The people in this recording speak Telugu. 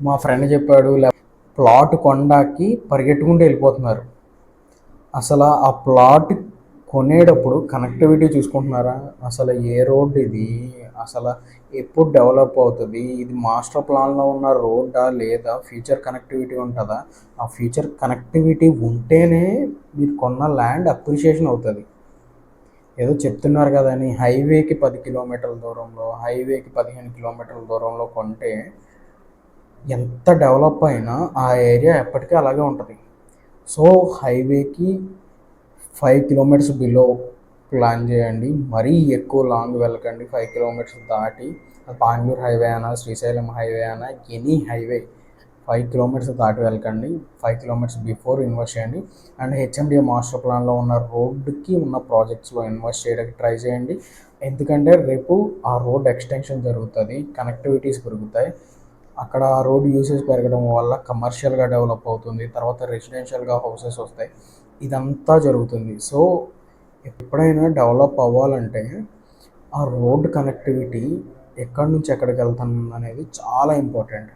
మా ఫ్రెండ్ చెప్పాడు ప్లాట్ కొండకి పరిగెట్టుకుంటూ వెళ్ళిపోతున్నారు. అసలు ఆ ప్లాట్ కొనేటప్పుడు కనెక్టివిటీ చూసుకుంటున్నారా? అసలు ఏ రోడ్ ఇది? అసలు ఎప్పుడు డెవలప్ అవుతుంది? ఇది మాస్టర్ ప్లాన్లో ఉన్న రోడ్డా లేదా ఫ్యూచర్ కనెక్టివిటీ ఉంటుందా? ఆ ఫ్యూచర్ కనెక్టివిటీ ఉంటేనే మీరు కొన్న ల్యాండ్ అప్రిషియేషన్ అవుతుంది. ఏదో చెప్తున్నారు కదా అని హైవేకి 10 కిలోమీటర్ల దూరంలో, హైవేకి 15 కిలోమీటర్ల దూరంలో కొంటే ఎంత డెవలప్ అయినా ఆ ఏరియా ఎప్పటికీ అలాగే ఉంటుంది. సో హైవేకి 5 కిలోమీటర్స్ బిలో ప్లాన్ చేయండి. మరీ ఎక్కువ లాంగ్ వెళ్ళకండి. 5 కిలోమీటర్స్ దాటి అది పాండ్యూర్ హైవే అయినా, శ్రీశైలం హైవే అయినా, ఎనీ హైవే 5 కిలోమీటర్స్ దాటి వెళ్ళకండి. 5 కిలోమీటర్స్ బిఫోర్ ఇన్వెస్ట్ చేయండి. అండ్ హెచ్ఎండిఏ మాస్టర్ ప్లాన్లో ఉన్న రోడ్డుకి ఉన్న ప్రాజెక్ట్స్లో ఇన్వెస్ట్ చేయడానికి ట్రై చేయండి. ఎందుకంటే రేపు ఆ రోడ్ ఎక్స్టెన్షన్ జరుగుతుంది, కనెక్టివిటీస్ పెరుగుతాయి. అక్కడ ఆ రోడ్ యూసేజ్ పెరగడం వల్ల కమర్షియల్గా డెవలప్ అవుతుంది, తర్వాత రెసిడెన్షియల్గా హౌసెస్ వస్తాయి, ఇదంతా జరుగుతుంది. సో ఎప్పుడైనా డెవలప్ అవ్వాలంటే ఆ రోడ్ కనెక్టివిటీ ఎక్కడి నుంచి ఎక్కడికి వెళ్తాం అనేది చాలా ఇంపార్టెంట్.